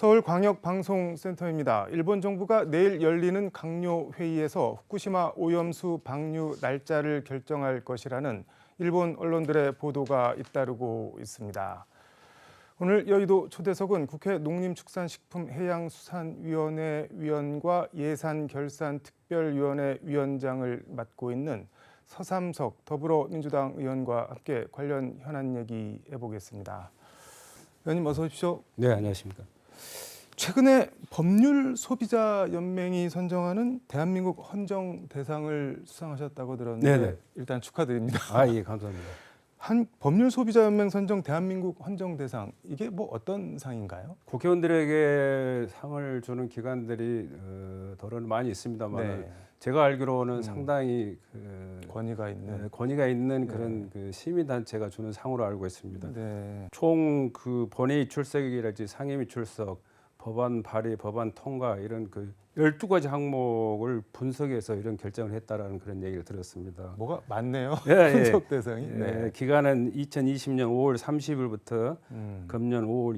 서울광역방송센터입니다. 일본 정부가 내일 열리는 강요 회의에서 후쿠시마 오염수 방류 날짜를 결정할 것이라는 일본 언론들의 보도가 잇따르고 있습니다. 오늘 여의도 초대석은 국회 농림축산식품해양수산위원회 위원과 예산결산특별위원회 위원장을 맡고 있는 서삼석 더불어민주당 의원과 함께 관련 현안 얘기 해보겠습니다. 의원님 어서 오십시오. 네, 안녕하십니까. 최근에 법률소비자연맹이 선정하는 대한민국 헌정 대상을 수상하셨다고 들었는데 네네. 일단 축하드립니다. 예, 감사합니다. 한 법률소비자연맹 선정 대한민국 헌정 대상 이게 뭐 어떤 상인가요? 국회의원들에게 상을 주는 기관들이 더러는 많이 있습니다만 네. 제가 알기로는 상당히 권위가 있는. 권위가 있는 그런 그 시민단체가 주는 상으로 알고 있습니다. 네. 총 그 본회의 출석이랄지 상임위 출석, 법안 발의, 법안 통과 이런 그 12가지 항목을 분석해서 이런 결정을 했다라는 그런 얘기를 들었습니다. 뭐가 많네요. 예, 분석 대상이. 네. 기간은 2020년 5월 30일부터 금년 5월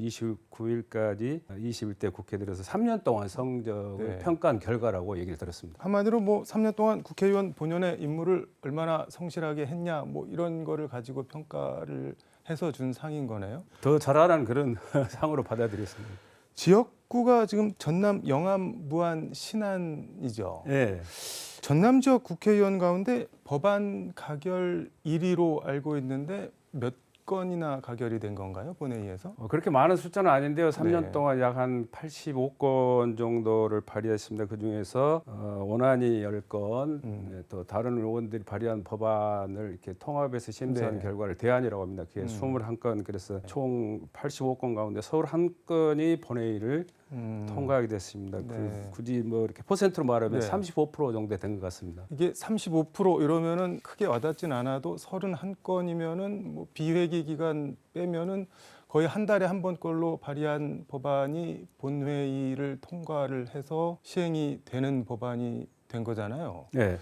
29일까지 21대 국회 들어서 3년 동안 성적을 네. 평가한 결과라고 얘기를 들었습니다. 한마디로 뭐 3년 동안 국회의원 본연의 임무를 얼마나 성실하게 했냐 뭐 이런 거를 가지고 평가를 해서 준 상인 거네요. 더 잘하라는 그런 상으로 받아들였습니다. 지역구가 지금 전남, 영암, 무안, 신안이죠. 네. 전남 지역 국회의원 가운데 법안 가결 1위로 알고 있는데 몇 건이나 가결이 된 건가요? 본회의에서? 그렇게 많은 숫자는 아닌데요. 3년 네. 동안 약 한 85건 정도를 발의했습니다. 그중에서 원안이 10건, 또 다른 의원들이 발의한 법안을 이렇게 통합해서 심사한 네. 결과를 대안이라고 합니다. 그게 21건, 그래서 총 85건 가운데 서울 한 건이 본회의를 통과하게 됐습니다. 네. 굳이 뭐 이렇게 퍼센트로 말하면 네. 35% 정도 된 것 같습니다. 이게 35% 이러면은 크게 와닿진 않아도 31건이면은 뭐 비회기 기간 빼면은 거의 한 달에 한 번꼴로 발의한 법안이 본회의를 통과를 해서 시행이 되는 법안이 된 거잖아요. 네.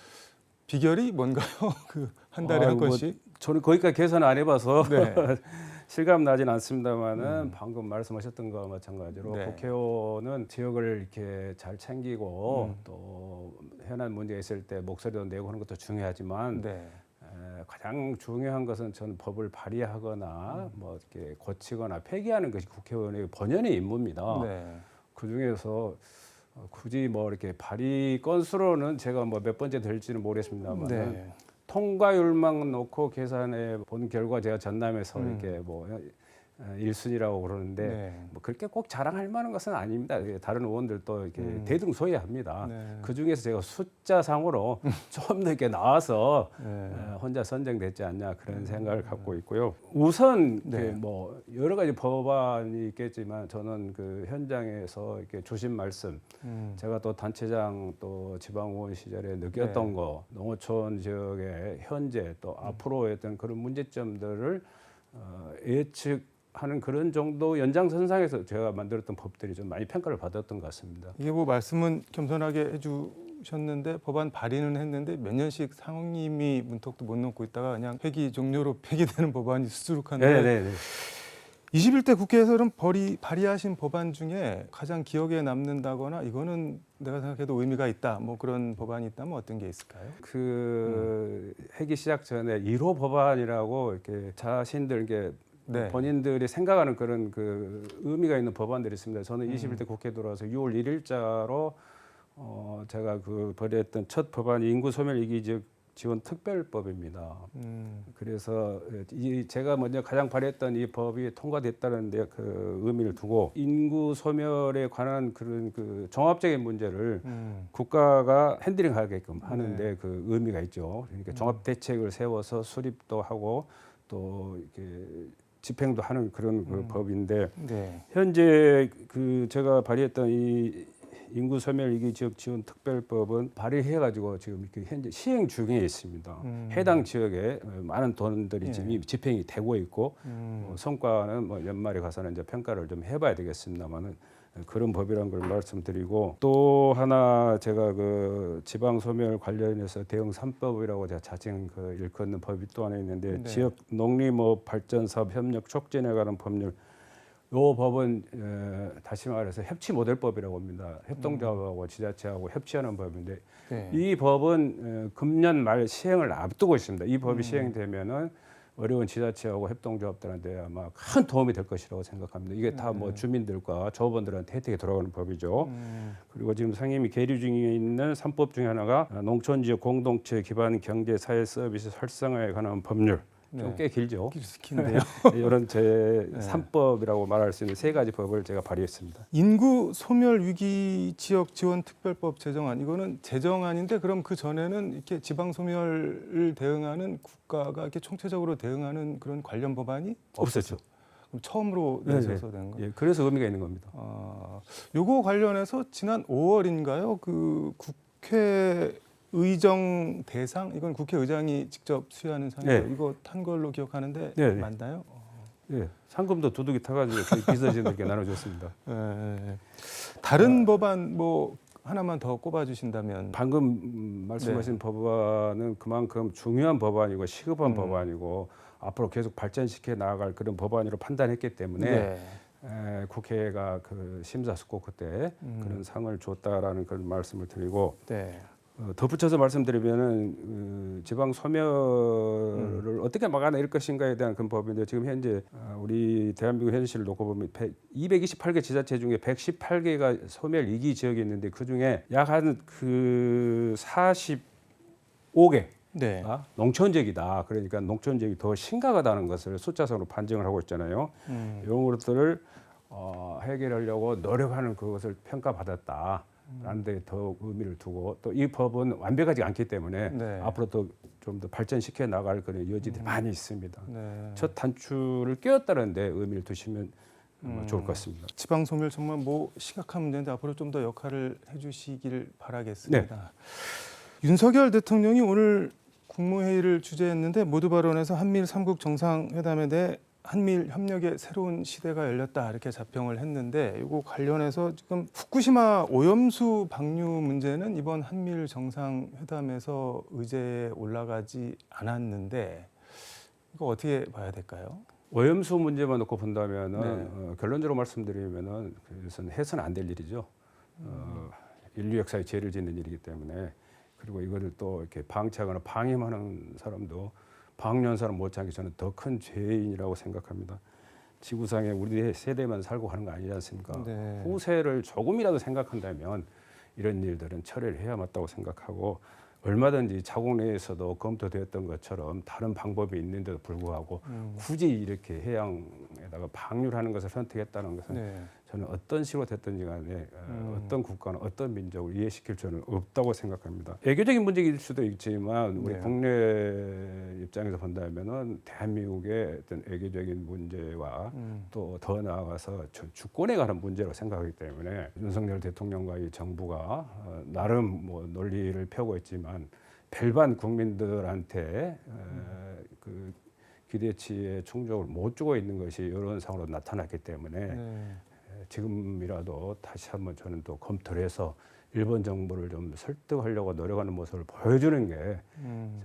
비결이 뭔가요? 그 한 달에 한 건씩? 저는 거기까지 계산 안 해봐서 네. 실감 나진 않습니다만은 방금 말씀하셨던 거와 마찬가지로 네. 국회의원은 지역을 이렇게 잘 챙기고 또 현안 문제가 있을 때 목소리도 내고 하는 것도 중요하지만 네. 가장 중요한 것은 저는 법을 발의하거나 뭐 이렇게 고치거나 폐기하는 것이 국회의원의 본연의 임무입니다. 네. 그 중에서 굳이 뭐 이렇게 발의 건수로는 제가 뭐 몇 번째 될지는 모르겠습니다만 네. 통과율만 놓고 계산해 본 결과 제가 전남에서 이렇게 뭐 1순위라고 그러는데 네. 뭐 그렇게 꼭 자랑할 만한 것은 아닙니다. 다른 의원들도 이렇게 대등소이합니다. 네. 그 중에서 제가 숫자상으로 좀 더 이렇게 나와서 네. 혼자 선정됐지 않냐 그런 생각을 갖고 있고요. 우선 네. 뭐 여러 가지 법안이 있겠지만 저는 그 현장에서 이렇게 주신 말씀, 제가 또 단체장 또 지방의원 시절에 느꼈던 네. 거, 농어촌 지역의 현재 또 앞으로의 어떤 그런 문제점들을 예측하는 그런 정도 연장선상에서 제가 만들었던 법들이 좀 많이 평가를 받았던 것 같습니다. 이게 뭐 말씀은 겸손하게 해주셨는데 법안 발의는 했는데 몇 년씩 상임위 문턱도 못 넘고 있다가 그냥 회기 종료로 폐기되는 법안이 수두룩한데 네. 21대 국회에서는 발의하신 법안 중에 가장 기억에 남는다거나 이거는 내가 생각해도 의미가 있다 뭐 그런 법안이 있다면 어떤 게 있을까요? 그 회기 시작 전에 1호 법안이라고 이렇게 자신들 이게 네. 본인들이 생각하는 그런 그 의미가 있는 법안들이 있습니다. 저는 21대 국회 들어와서 6월 1일자로 제가 그 발의했던 첫 법안이 인구 소멸 위기 지역 지원 특별법입니다. 그래서 제가 먼저 가장 발의했던 이 법이 통과됐다는 데 그 의미를 두고 인구 소멸에 관한 그런 그 종합적인 문제를 국가가 핸들링하게끔 하는데 그 의미가 있죠. 그러니까 종합 대책을 세워서 수립도 하고 또 이렇게 집행도 하는 그런 그 법인데 네. 현재 그 제가 발의했던 이 인구 소멸 위기 지역 지원 특별법은 발의해가지고 지금 이렇게 현재 시행 중에 있습니다. 해당 지역에 많은 돈들이 지금 이미 집행이 되고 있고 성과는 뭐 연말에 가서는 이제 평가를 좀 해봐야 되겠습니다만은 그런 법이란 걸 말씀드리고 또 하나 제가 그 지방 소멸 관련해서 대응 3법이라고 제가 자칭 그 일컫는 법이 또 하나 있는데 네. 지역 농림업 발전 사업 협력 촉진에 관한 법률 요 법은 다시 말해서 협치 모델법이라고 합니다. 협동조합하고 지자체하고 협치하는 법인데 네. 이 법은 금년 말 시행을 앞두고 있습니다. 이 법이 시행되면은 어려운 지자체하고 협동조합들한테 아마 큰 도움이 될 것이라고 생각합니다. 이게 다 뭐 주민들과 조합원들한테 혜택이 돌아가는 법이죠. 그리고 지금 상임위 계류 중에 있는 3법 중에 하나가 농촌지역 공동체 기반 경제 사회 서비스 활성화에 관한 법률. 좀 꽤 길죠. 긴데요. 이런 제 3법이라고 말할 수 있는 세 가지 법을 제가 발의했습니다. 인구 소멸 위기 지역 지원 특별법 제정안 이거는 제정안인데 그럼 그 전에는 이렇게 지방 소멸을 대응하는 국가가 이렇게 총체적으로 대응하는 그런 관련 법안이 없었죠. 그럼 처음으로 내셔서 된 거예요. 예, 그래서 의미가 있는 겁니다. 요거 관련해서 지난 5월인가요? 그 국회 의정 대상 이건 국회의장이 직접 수여하는 상이에요. 네. 이거 탄 걸로 기억하는데 네. 맞나요? 예, 상금도 두둑이 타가지고 저희 비서진들께 나눠줬습니다. 다른 법안 뭐 하나만 더 꼽아주신다면 방금 말씀하신 법안은 그만큼 중요한 법안이고 시급한 법안이고 앞으로 계속 발전시켜 나아갈 그런 법안으로 판단했기 때문에 국회가 그 심사숙고 그때 그런 상을 줬다라는 그런 말씀을 드리고 덧붙여서 말씀드리면은 지방 소멸을 어떻게 막아낼 것인가에 대한 그런 법인데 지금 현재 우리 대한민국 현실을 놓고 보면 228개 지자체 중에 118개가 소멸 위기 지역이 있는데 그 중에 약 한 그 45개 농촌 지역이다. 그러니까 농촌 지역이 더 심각하다는 것을 숫자상으로 판정을 하고 있잖아요. 이런 것들을 해결하려고 노력하는 그것을 평가받았다. 라는 데 더 의미를 두고 또 이 법은 완벽하지 않기 때문에 앞으로 또 좀 더 발전시켜 나갈 그런 여지들이 많이 있습니다. 첫 단추를 끼웠다는 데 의미를 두시면 좋을 것 같습니다. 지방 소멸 정말 뭐 심각한 문제인데 앞으로 좀 더 역할을 해주시길 바라겠습니다. 윤석열 대통령이 오늘 국무회의를 주재했는데 모두 발언에서 한미일 3국 정상회담에 대해 한미일 협력의 새로운 시대가 열렸다 이렇게 자평을 했는데 이거 관련해서 지금 후쿠시마 오염수 방류 문제는 이번 한미일 정상회담에서 의제에 올라가지 않았는데 이거 어떻게 봐야 될까요? 오염수 문제만 놓고 본다면은 결론적으로 말씀드리면은 그것은 해서는 안 될 일이죠. 인류 역사에 죄를 짓는 일이기 때문에 그리고 이거를 또 이렇게 방치하거나 방임하는 사람도 방류한 사람 못지않게 저는 더 큰 죄인이라고 생각합니다. 지구상에 우리 세대만 살고 가는 거 아니지 않습니까? 후세를 조금이라도 생각한다면 이런 일들은 처리를 해야 맞다고 생각하고 얼마든지 자국 내에서도 검토되었던 것처럼 다른 방법이 있는데도 불구하고 굳이 이렇게 해양에다가 방류를 하는 것을 선택했다는 것은 저는 어떤 식으로 됐든지 간에 어떤 국가나 어떤 민족을 이해시킬 수는 없다고 생각합니다. 애교적인 문제일 수도 있지만 우리 국내 입장에서 본다면은 대한민국의 어떤 애교적인 문제와 또 더 나아가서 주권에 관한 문제라고 생각하기 때문에 윤석열 대통령과 이 정부가 나름 뭐 논리를 펴고 있지만 별반 국민들한테 그 기대치에 충족을 못 주고 있는 것이 여론상으로 나타났기 때문에 지금이라도 다시 한번 저는 또 검토를 해서 일본 정부를 좀 설득하려고 노력하는 모습을 보여주는 게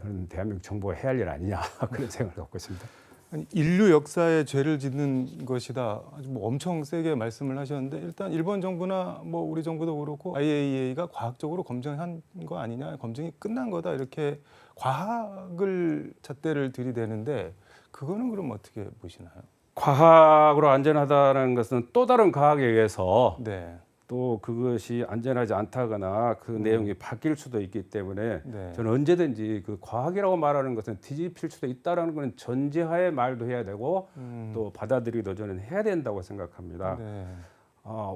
저는 대한민국 정부가 해야 할 일 아니냐 그런 생각을 갖고 있습니다. 아니, 인류 역사에 죄를 짓는 것이다. 아주 뭐 엄청 세게 말씀을 하셨는데 일단 일본 정부나 뭐 우리 정부도 그렇고 IAEA가 과학적으로 검증한 거 아니냐, 검증이 끝난 거다 이렇게 과학을 잣대를 들이대는데 그거는 그럼 어떻게 보시나요? 과학으로 안전하다는 것은 또 다른 과학에 의해서 또 그것이 안전하지 않다거나 그 내용이 바뀔 수도 있기 때문에 저는 언제든지 그 과학이라고 말하는 것은 뒤집힐 수도 있다는 것은 전제하에 말도 해야 되고 또 받아들이기도 저는 해야 된다고 생각합니다.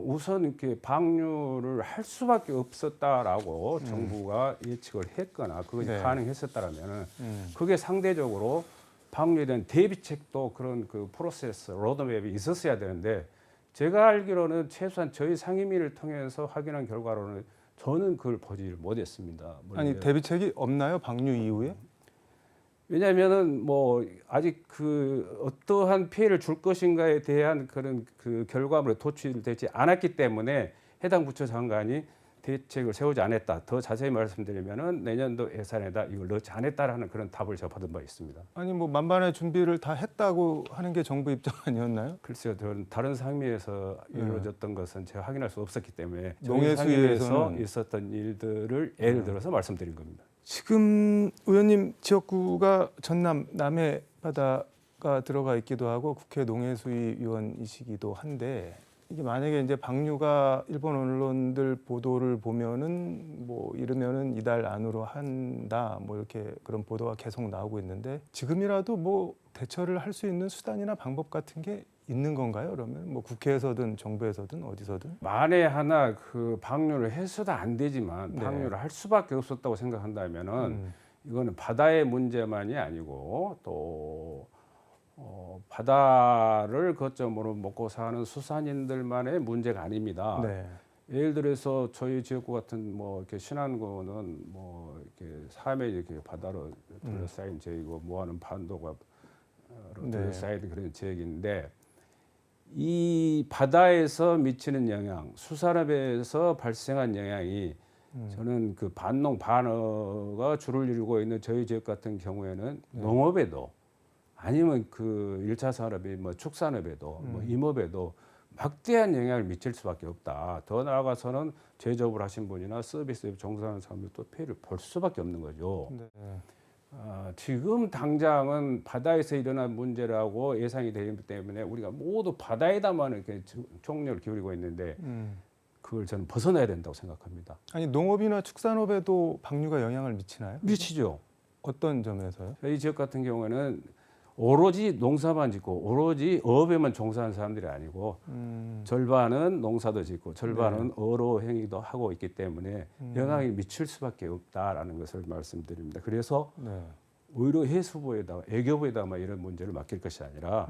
우선 이렇게 방류를 할 수밖에 없었다라고 정부가 예측을 했거나 그것이 가능했었다라면 그게 상대적으로 방류에 대한 대비책도 그런 그 프로세스, 로드맵이 있었어야 되는데 제가 알기로는 최소한 저희 상임위를 통해서 확인한 결과로는 저는 그걸 보지 못했습니다. 아니 대비책이 없나요? 방류 이후에? 왜냐하면은 뭐 아직 그 어떠한 피해를 줄 것인가에 대한 그런 그 결과물에 도출되지 않았기 때문에 해당 부처 장관이 대책을 세우지 않았다. 더 자세히 말씀드리면은 내년도 예산에다 이걸 넣지 않았다라는 그런 답을 제가 받은 바 있습니다. 아니 뭐 만반의 준비를 다 했다고 하는 게 정부 입장 아니었나요? 글쎄요, 저는 다른 상임위에서 이루어졌던 것은 제가 확인할 수 없었기 때문에 저희 농해수위에서는 상임위에서 있었던 일들을 예를 들어서 말씀드린 겁니다. 지금 의원님 지역구가 전남 남해 바다가 들어가 있기도 하고 국회 농해수위 위원이시기도 한데 이게 만약에 이제 방류가 일본 언론들 보도를 보면은 뭐 이르면은 이달 안으로 한다 뭐 이렇게 그런 보도가 계속 나오고 있는데 지금이라도 뭐 대처를 할 수 있는 수단이나 방법 같은 게 있는 건가요? 그러면 뭐 국회에서든 정부에서든 어디서든 만에 하나 그 방류를 해서도 안 되지만 네. 방류를 할 수밖에 없었다고 생각한다면은 이거는 바다의 문제만이 아니고 또 바다를 거점으로 먹고 사는 수산인들만의 문제가 아닙니다. 네. 예를 들어서 저희 지역구 같은 뭐 이렇게 신안군은 뭐 이렇게 삶에 이렇게 바다로 둘러싸인 지역이고 모아는 반도가 네. 둘러싸인 그런 지역인데 이 바다에서 미치는 영향, 수산업에서 발생한 영향이 저는 그 반농 반어가 주를 이루고 있는 저희 지역 같은 경우에는 농업에도 아니면 그 1차 산업이 뭐 축산업에도 뭐 임업에도 막대한 영향을 미칠 수밖에 없다. 더 나아가서는 제조업을 하신 분이나 서비스업 종사하는 사람들 또 피해를 볼 수밖에 없는 거죠. 네. 지금 당장은 바다에서 일어난 문제라고 예상이 되기 때문에 우리가 모두 바다에다만 이렇게 총력을 기울이고 있는데 그걸 저는 벗어나야 된다고 생각합니다. 아니 농업이나 축산업에도 방류가 영향을 미치나요? 미치죠. 어떤 점에서요? 저희 지역 같은 경우에는 오로지 농사만 짓고 오로지 어업에만 종사하는 사람들이 아니고 절반은 농사도 짓고 절반은 어로 행위도 하고 있기 때문에 영향이 미칠 수밖에 없다라는 것을 말씀드립니다. 그래서 네. 오히려 해수부에다가 애교부에다가 이런 문제를 맡길 것이 아니라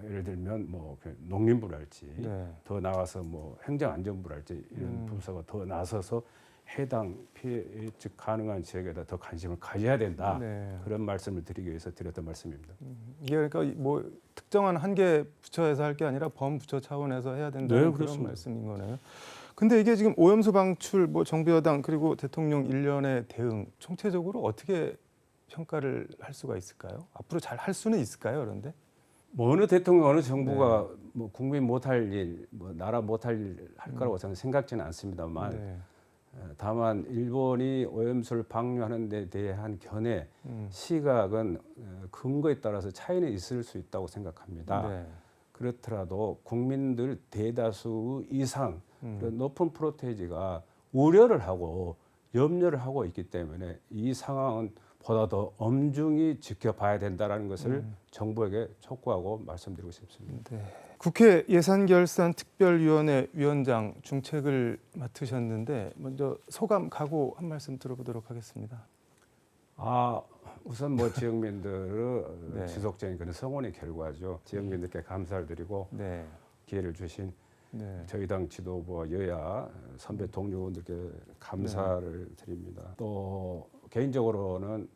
예를 들면 뭐 농림부랄지 네. 더 나아가서 뭐 행정안전부랄지 이런 부서가 더 나서서 해당 피해 예측 가능한 지역에다 더 관심을 가져야 된다. 네. 그런 말씀을 드리기 위해서 드렸던 말씀입니다. 이게 그러니까 뭐 특정한 한 개 부처에서 할 게 아니라 범부처 차원에서 해야 된다는 네, 그런 그렇습니다. 말씀인 거네요. 근데 이게 지금 오염수 방출, 뭐 정부 여당 그리고 대통령 일련의 대응 총체적으로 어떻게 평가를 할 수가 있을까요? 앞으로 잘 할 수는 있을까요? 그런데 뭐 어느 대통령 어느 정부가 뭐 국민 못할 일, 뭐 나라 못할 일 할 거라고 저는 생각지는 않습니다만 네. 다만 일본이 오염수를 방류하는 데 대한 견해, 시각은 근거에 따라서 차이는 있을 수 있다고 생각합니다. 네. 그렇더라도 국민들 대다수 이상 그런 높은 프로테이지가 우려를 하고 염려를 하고 있기 때문에 이 상황은 보다 더 엄중히 지켜봐야 된다는 것을 정부에게 촉구하고 말씀드리고 싶습니다. 네. 국회 예산결산특별위원회 위원장 중책을 맡으셨는데 먼저 소감 각오 한 말씀 들어보도록 하겠습니다. 우선 뭐 지역민들의 네. 지속적인 그런 성원의 결과죠. 지역민들께 감사를 드리고 네. 기회를 주신 네. 저희 당 지도부와 여야 선배 동료 의원들께 감사를 드립니다. 또 개인적으로는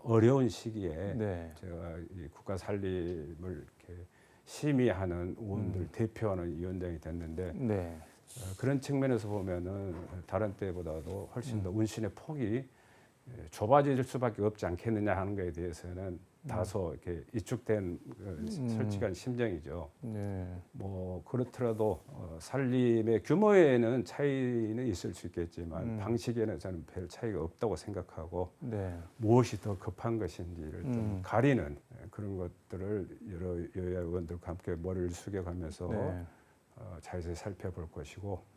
어려운 시기에 네. 제가 이 국가 살림을 이렇게 심의하는 의원들 대표하는 위원장이 됐는데 네. 그런 측면에서 보면은 다른 때보다도 훨씬 더 운신의 폭이 좁아질 수밖에 없지 않겠느냐 하는 것에 대해서는 다소 이렇게 위축된 솔직한 심정이죠. 네. 뭐 그렇더라도 살림의 규모에는 차이는 있을 수 있겠지만 방식에는 저는 별 차이가 없다고 생각하고 네. 무엇이 더 급한 것인지를 좀 가리는 그런 것들을 여러 여야 의원들과 함께 머리를 숙여가면서 네. 자세히 살펴볼 것이고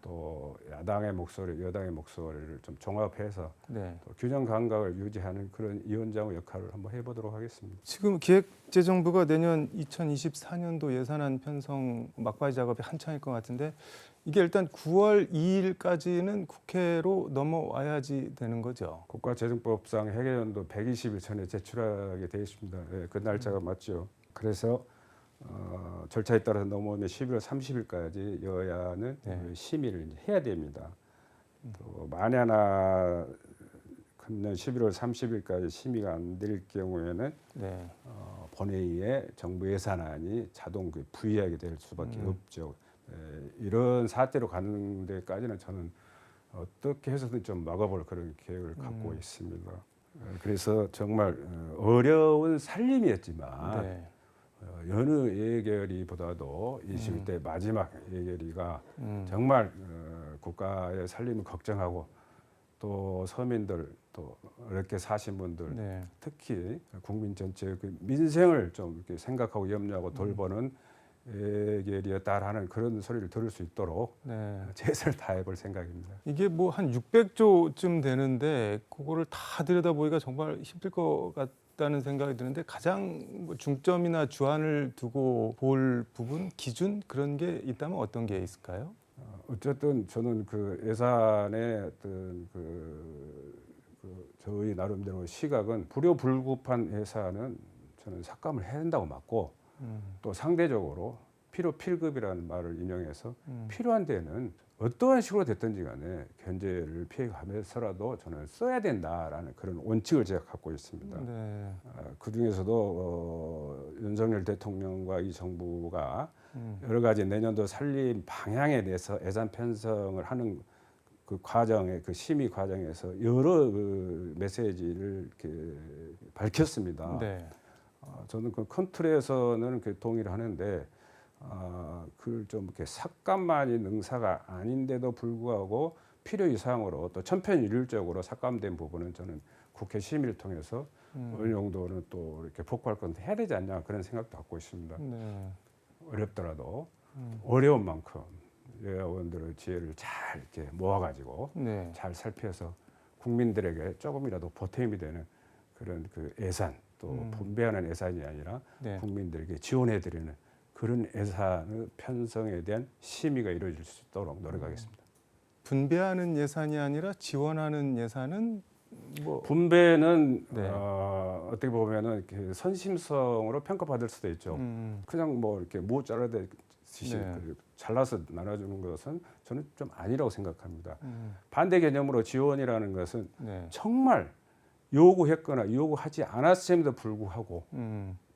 또 야당의 목소리, 여당의 목소리를 좀 종합해서 네. 또 균형 감각을 유지하는 그런 위원장 역할을 한번 해보도록 하겠습니다. 지금 기획재정부가 내년 2024년도 예산안 편성 막바지 작업이 한창일 것 같은데 이게 일단 9월 2일까지는 국회로 넘어와야지 되는 거죠. 국가재정법상 해계연도 120일 전에 제출하게 되어 있습니다. 네, 그 날짜가 맞죠. 그래서 절차에 따라서 넘어오면 11월 30일까지 여야는 심의를 해야 됩니다. 또 만에 하나 금년 11월 30일까지 심의가 안 될 경우에는 본회의에 정부 예산안이 자동 부의하게 될 수밖에 없죠. 이런 사태로 가는 데까지는 저는 어떻게 해서든 좀 막아볼 그런 계획을 갖고 있습니다. 그래서 정말 어려운 살림이었지만 네. 여느 예결위보다도 21대 마지막 예결위가 정말 국가의 살림을 걱정하고 또 서민들 또 어렵게 사신 분들 네. 특히 국민 전체 그 민생을 좀 이렇게 생각하고 염려하고 돌보는 예결위였다라는 그런 소리를 들을 수 있도록 네. 최선을 다해볼 생각입니다. 이게 뭐 한 600조쯤 되는데 그거를 다 들여다보기가 정말 힘들 것 같다는 생각이 드는데 가장 뭐 중점이나 주안을 두고 볼 부분, 기준 그런 게 있다면 어떤 게 있을까요? 어쨌든 저는 그 예산의 어떤 저희 나름대로 시각은 불효불급한 예산은 저는 삭감을 해야 된다고 맞고 또 상대적으로 필요 필급이라는 말을 인용해서 필요한 데는 어떠한 식으로 됐든지 간에 견제를 피해가면서라도 저는 써야 된다라는 그런 원칙을 제가 갖고 있습니다. 네. 그 중에서도 윤석열 대통령과 이 정부가 여러 가지 내년도 살림 방향에 대해서 예산 편성을 하는 그 과정에 그 심의 과정에서 여러 그 메시지를 이렇게 밝혔습니다. 네. 저는 그 큰 틀에서는 그 동의를 하는데 그걸 좀 이렇게 삭감만이 능사가 아닌데도 불구하고 필요 이상으로 또 천편일률적으로 삭감된 부분은 저는 국회 심의를 통해서 어느 정도는 또 이렇게 복구할 건 해야 되지 않냐 그런 생각도 갖고 있습니다. 네. 어렵더라도 어려운 만큼 여야원들의 지혜를 잘 이렇게 모아가지고 네. 잘 살펴서 국민들에게 조금이라도 보탬이 되는 그런 그 예산 또 분배하는 예산이 아니라 네. 국민들에게 지원해드리는 그런 예산의 편성에 대한 심의가 이루어질 수 있도록 노력하겠습니다. 분배하는 예산이 아니라 지원하는 예산은 뭐 분배는 네. 어떻게 보면은 이렇게 선심성으로 평가받을 수도 있죠. 그냥 뭐 이렇게 무 자르듯이 네. 잘라서 나눠주는 것은 저는 좀 아니라고 생각합니다. 반대 개념으로 지원이라는 것은 네. 정말 요구했거나 요구하지 않았음에도 불구하고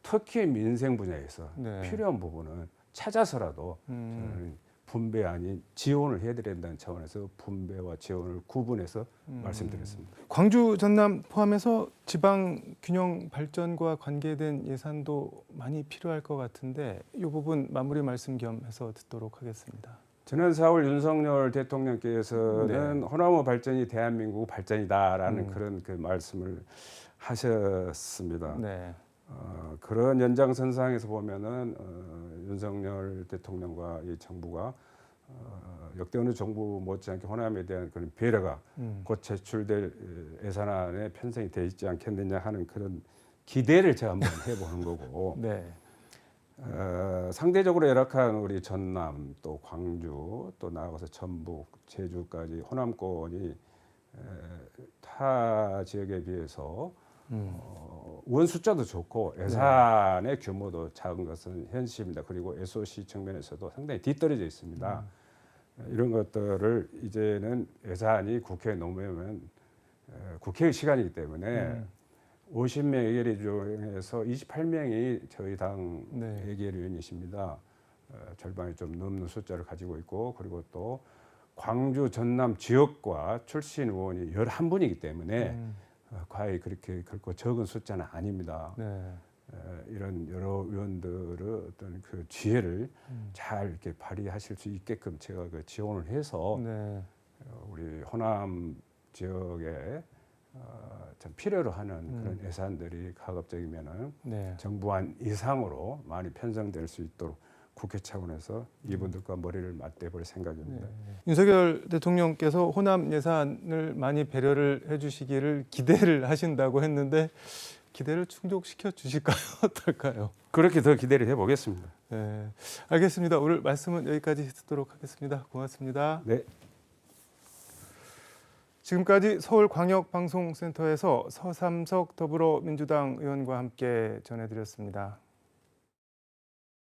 특히 민생 분야에서 네. 필요한 부분은 찾아서라도 저는 분배 아닌 지원을 해드려야 된다는 차원에서 분배와 지원을 구분해서 말씀드렸습니다. 광주 전남 포함해서 지방 균형 발전과 관계된 예산도 많이 필요할 것 같은데 이 부분 마무리 말씀 겸 해서 듣도록 하겠습니다. 지난 4월 윤석열 대통령께서는 호남의 발전이 대한민국 발전이다라는 그런 그 말씀을 하셨습니다. 네. 그런 연장선상에서 보면은 윤석열 대통령과 이 정부가 역대 어느 정부 못지않게 호남에 대한 그런 배려가 곧 제출될 예산안에 편성이 되어 있지 않겠느냐 하는 그런 기대를 제가 한번 해보는 거고 네. 상대적으로 열악한 우리 전남 또 광주 또 나아가서 전북 제주까지 호남권이 타 지역에 비해서 원 숫자도 좋고 예산의 규모도 작은 것은 현실입니다. 그리고 SOC 측면에서도 상당히 뒤떨어져 있습니다. 이런 것들을 이제는 예산이 국회에 넘으면 국회의 시간이기 때문에 50명 예결위 중에서 28명이 저희 당 예결위원이십니다. 절반이 좀 넘는 숫자를 가지고 있고 그리고 또 광주 전남 지역과 출신 의원이 11분이기 때문에 과히 그렇게 결코 적은 숫자는 아닙니다. 네. 이런 여러 의원들의 어떤 그 지혜를 잘 이렇게 발휘하실 수 있게끔 제가 그 지원을 해서 우리 호남 지역에 좀 필요로 하는 그런 예산들이 가급적이면은 정부안 이상으로 많이 편성될 수 있도록 국회 차원에서 이분들과 머리를 맞대볼 생각입니다. 윤석열 대통령께서 호남 예산을 많이 배려를 해주시기를 기대를 하신다고 했는데 기대를 충족시켜 주실까요? 어떨까요? 그렇게 더 기대를 해보겠습니다. 네, 알겠습니다. 오늘 말씀은 여기까지 듣도록 하겠습니다. 고맙습니다. 네. 지금까지 서울광역방송센터에서 서삼석 더불어민주당 의원과 함께 전해드렸습니다.